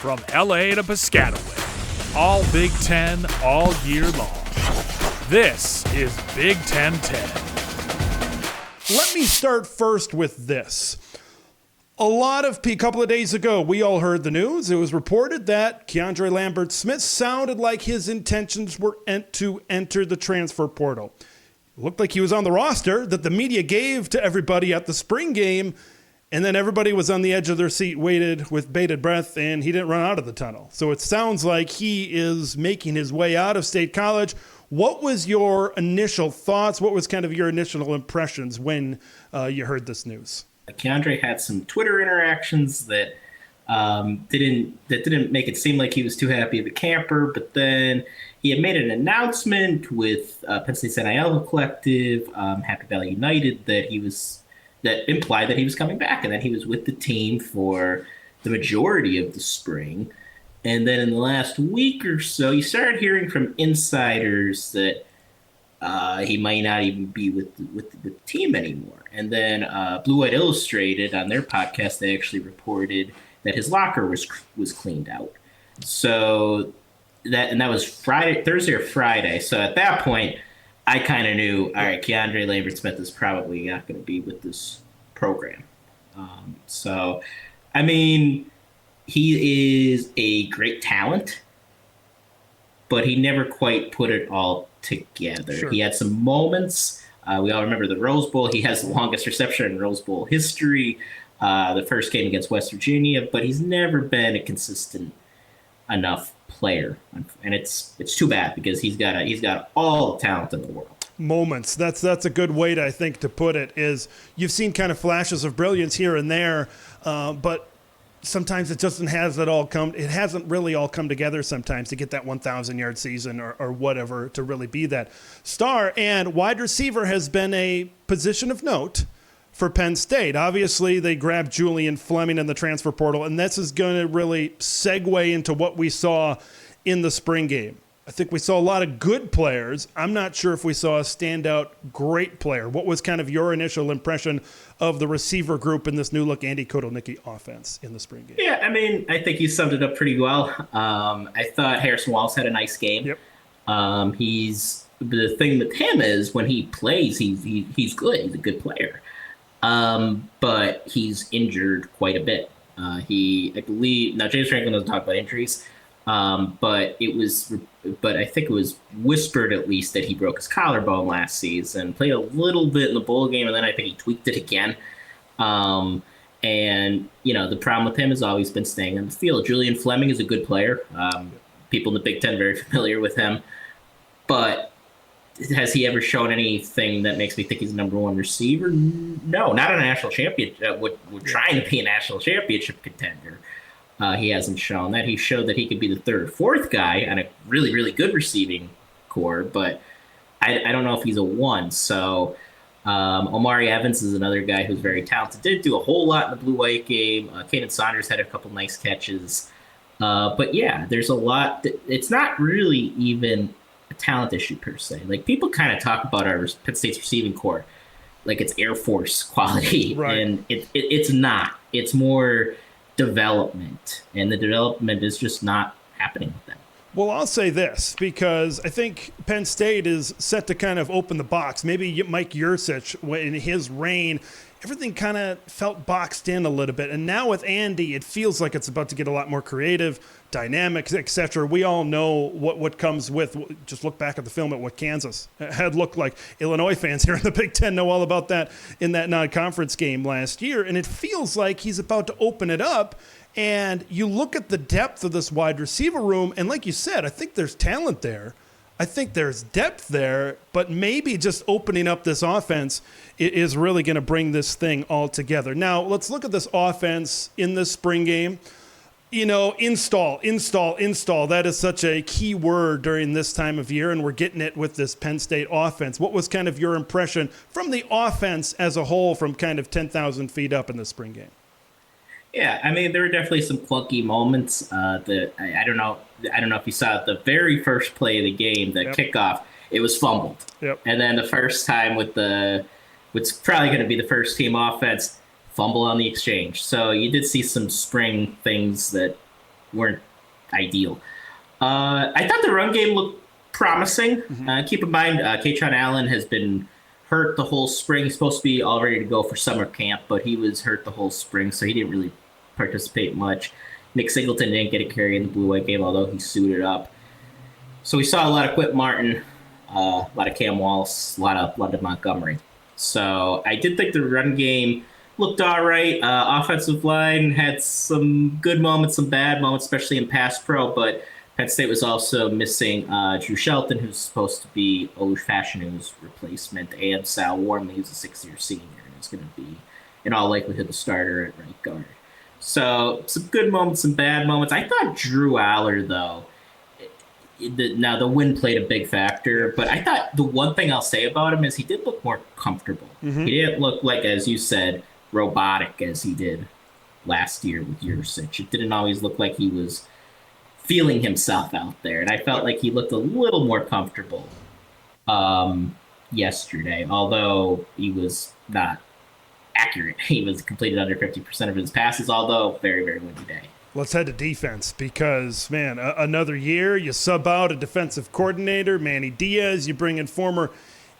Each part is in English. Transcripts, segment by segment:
From LA to Piscataway, all Big Ten all year long. This is Big Ten 10. Let me start first with this. A couple of days ago, we all heard the news. It was reported that Keandre LambertSmith sounded like his intentions were to enter the transfer portal. It looked like he was on the roster that the media gave to everybody at the spring game, and then everybody was on the edge of their seat, waited with bated breath, and he didn't run out of the tunnel. So it sounds like he is making his way out of State College. What was your initial thoughts? What was kind of your initial impressions when you heard this news? Keandre had some Twitter interactions that didn't make it seem like he was too happy of a camper, but then he had made an announcement with Penn State's NIL Collective, Happy Valley United, that implied that he was coming back and that he was with the team for the majority of the spring. And then in the last week or so, you started hearing from insiders that he might not even be with the team anymore. And then Blue White Illustrated, on their podcast, they actually reported that his locker was cleaned out. So that was Thursday or Friday. So at that point, I kind of knew, all right, Keandre Lambert-Smith is probably not going to be with this program. So, I mean, he is a great talent, but he never quite put it all together. Sure. He had some moments. We all remember the Rose Bowl. He has the longest reception in Rose Bowl history, the first game against West Virginia, but he's never been a consistent enough player, and it's too bad because he's got all the talent in the world. Moments. That's a good way to, I think, to put it. Is you've seen kind of flashes of brilliance here and there, but sometimes it hasn't really all come together sometimes to get that 1,000-yard season or whatever to really be that star. And wide receiver has been a position of note for Penn State. Obviously, they grabbed Julian Fleming in the transfer portal, and this is going to really segue into what we saw in the spring game. I think we saw a lot of good players. I'm not sure if we saw a standout great player. What was kind of your initial impression of the receiver group in this new-look Andy Kotelnicki offense in the spring game? Yeah, I mean, I think you summed it up pretty well. I thought Harrison Wallace had a nice game. Yep. The thing with him is when he plays, he's good. He's a good player. But he's injured quite a bit. I believe now James Franklin doesn't talk about injuries, but I think it was whispered at least that he broke his collarbone last season. Played a little bit in the bowl game, and then I think he tweaked it again. And the problem with him has always been staying on the field. Julian Fleming is a good player. People in the Big Ten are very familiar with him, but has he ever shown anything that makes me think he's the number one receiver? No, not a national championship. Would trying to be a national championship contender. He hasn't shown that. He showed that he could be the third or fourth guy on a really, really good receiving core, but I don't know if he's a one. So Omari Evans is another guy who's very talented. Didn't do a whole lot in the blue-white game. Kaden Saunders had a couple nice catches. But yeah, there's a lot. It's not really even a talent issue per se. Like, people kind of talk about our Penn State's receiving core like it's Air Force quality, right. And it's not. It's more development, and the development is just not happening with them. Well, I'll say this, because I think Penn State is set to kind of open the box. Maybe Mike Yurcich, in his reign, everything kind of felt boxed in a little bit. And now with Andy, it feels like it's about to get a lot more creative, dynamic, etc. We all know what comes with. Just look back at the film at what Kansas had looked like. Illinois fans here in the Big Ten know all about that in that non-conference game last year. And it feels like he's about to open it up. And you look at the depth of this wide receiver room, and like you said, I think there's talent there. I think there's depth there, but maybe just opening up this offense is really going to bring this thing all together. Now, let's look at this offense in this spring game. Install. That is such a key word during this time of year, and we're getting it with this Penn State offense. What was kind of your impression from the offense as a whole from kind of 10,000 feet up in the spring game? Yeah, I mean, there were definitely some clunky moments. That I don't know if you saw it, the very first play of the game, the kickoff, it was fumbled. Yep. And then the first time with what's probably going to be the first team offense, fumble on the exchange. So you did see some spring things that weren't ideal. I thought the run game looked promising. Keep in mind, Kaytron Allen has been hurt the whole spring. He's supposed to be all ready to go for summer camp, but he was hurt the whole spring, so he didn't really participate much. Nick Singleton didn't get a carry in the blue-white game, although he suited up. So we saw a lot of Quip Martin, a lot of Cam Wallace, a lot of Montgomery. So I did think the run game looked all right. Offensive line had some good moments, some bad moments, especially in pass pro, but Penn State was also missing Drew Shelton, who's supposed to be Oj Fashinu's replacement, and Sal Wormley, who's a sixth-year senior, and is going to be, in all likelihood, the starter at right guard. So some good moments, some bad moments. I thought Drew Aller, though, now the wind played a big factor, but I thought the one thing I'll say about him is he did look more comfortable. He didn't look like, as you said, robotic as he did last year with Yursich. It didn't always look like he was feeling himself out there, and I felt like he looked a little more comfortable yesterday, although he was not accurate. He was completed under 50% of his passes, although very, very windy day. Let's head to defense because, man, another year, you sub out a defensive coordinator, Manny Diaz, you bring in former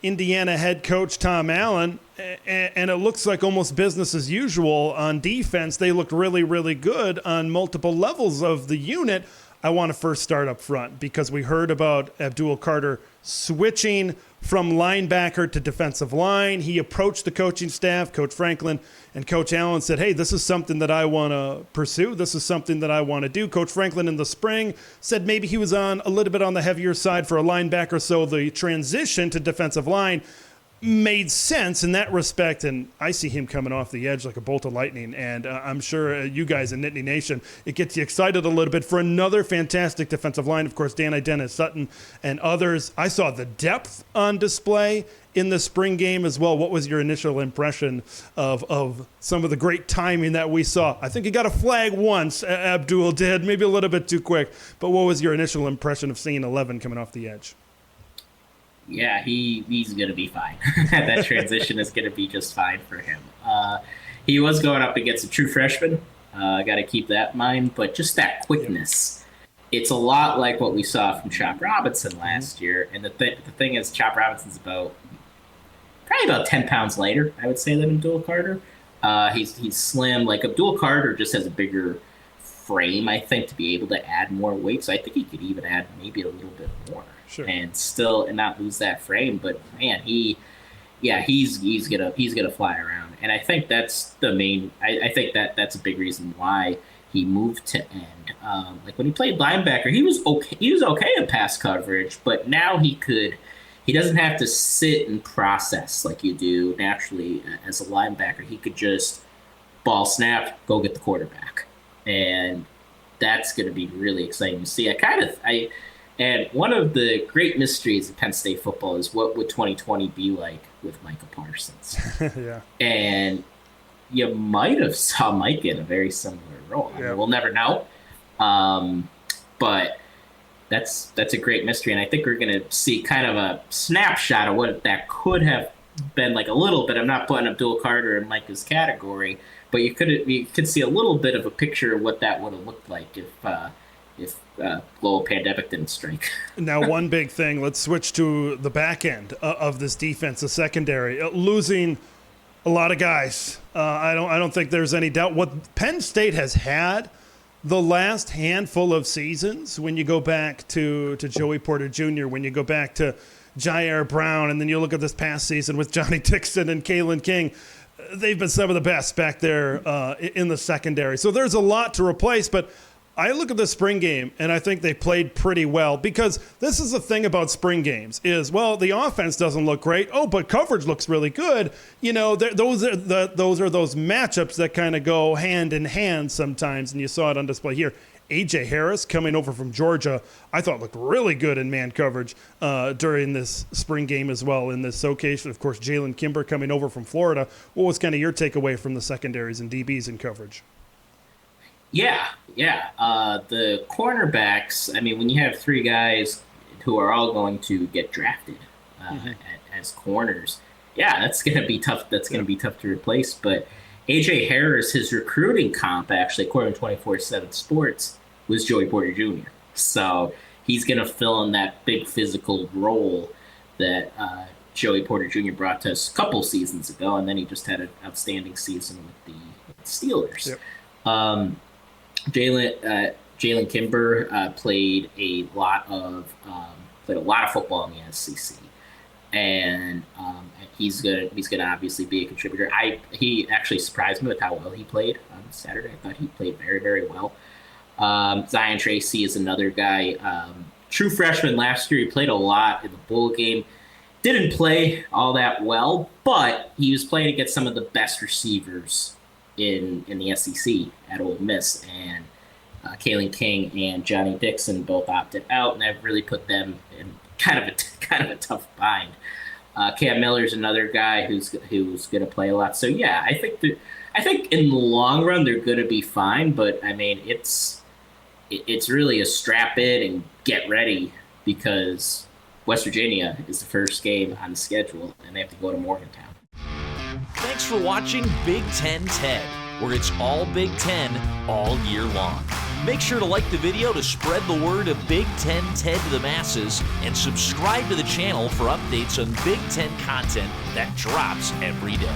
Indiana head coach Tom Allen, and it looks like almost business as usual on defense. They looked really, really good on multiple levels of the unit. I want to first start up front because we heard about Abdul Carter switching from linebacker to defensive line. He approached the coaching staff, Coach Franklin and Coach Allen, said, hey, this is something that I want to pursue. This is something that I want to do. Coach Franklin in the spring said maybe he was on a little bit on the heavier side for a linebacker, so the transition to defensive line made sense in that respect, and I see him coming off the edge like a bolt of lightning, and I'm sure you guys in Nittany Nation, it gets you excited a little bit for another fantastic defensive line. Of course, Dan Dennis Sutton and others. I saw the depth on display in the spring game as well. What was your initial impression of some of the great timing that we saw? I think he got a flag once, Abdul did, maybe a little bit too quick, but what was your initial impression of seeing 11 coming off the edge? Yeah, he's going to be fine. That transition is going to be just fine for him. He was going up against a true freshman. Got to keep that in mind. But just that quickness, it's a lot like what we saw from Chop Robinson last year. And the thing is, Chop Robinson's probably about 10 pounds lighter, I would say, than Abdul Carter. He's slim. Like Abdul Carter just has a bigger frame, I think, to be able to add more weight. So I think he could even add maybe a little bit more. Sure. And not lose that frame, but man, he's gonna fly around, and I think that's the main. I think that's a big reason why he moved to end. Like when he played linebacker, he was okay. He was okay in pass coverage, but now he doesn't have to sit and process like you do naturally as a linebacker. He could just ball snap, go get the quarterback, and that's gonna be really exciting to see. And one of the great mysteries of Penn State football is what would 2020 be like with Micah Parsons? Yeah. And you might have saw Mike in a very similar role. I mean, we'll never know. But that's a great mystery. And I think we're going to see kind of a snapshot of what that could have been like a little bit. I'm not putting Abdul Carter in Micah's category, but you could see a little bit of a picture of what that would have looked like if global pandemic didn't strike. Now, one big thing, let's switch to the back end of this defense, the secondary. Losing a lot of guys. I don't think there's any doubt. What Penn State has had the last handful of seasons, when you go back to Joey Porter Jr., when you go back to Jair Brown, and then you look at this past season with Johnny Dixon and Kalen King, they've been some of the best back there in the secondary. So there's a lot to replace, but I look at the spring game, and I think they played pretty well, because this is the thing about spring games is, well, the offense doesn't look great. Oh, but coverage looks really good. You know, those are those matchups that kind of go hand in hand sometimes, and you saw it on display here. A.J. Harris coming over from Georgia, I thought looked really good in man coverage during this spring game as well in this showcase. Of course, Jalen Kimber coming over from Florida. What was kind of your takeaway from the secondaries and DBs in coverage? Yeah. The cornerbacks, I mean, when you have three guys who are all going to get drafted as corners, that's going to be tough. That's going to be tough to replace. But A.J. Harris, his recruiting comp, actually, according to 24/7 Sports, was Joey Porter Jr. So he's going to fill in that big physical role that Joey Porter Jr. brought to us a couple seasons ago, and then he just had an outstanding season with the Steelers. Yep. Jalen Kimber played a lot of football in the SEC, and he's gonna obviously be a contributor. He actually surprised me with how well he played on Saturday. I thought he played very, very well. Zion Tracy is another guy, true freshman last year. He played a lot in the bowl game. Didn't play all that well, but he was playing against some of the best receivers in the SEC at Ole Miss, and Kalen King and Johnny Dixon both opted out, and that really put them in kind of a tough bind. Cam Miller's another guy who's going to play a lot. So yeah, I think in the long run they're going to be fine, but I mean it's really a strap in and get ready, because West Virginia is the first game on the schedule, and they have to go to Morgantown. Thanks for watching Big Ten Ted, where it's all Big Ten all year long. Make sure to like the video to spread the word of Big Ten Ted to the masses, and subscribe to the channel for updates on Big Ten content that drops every day.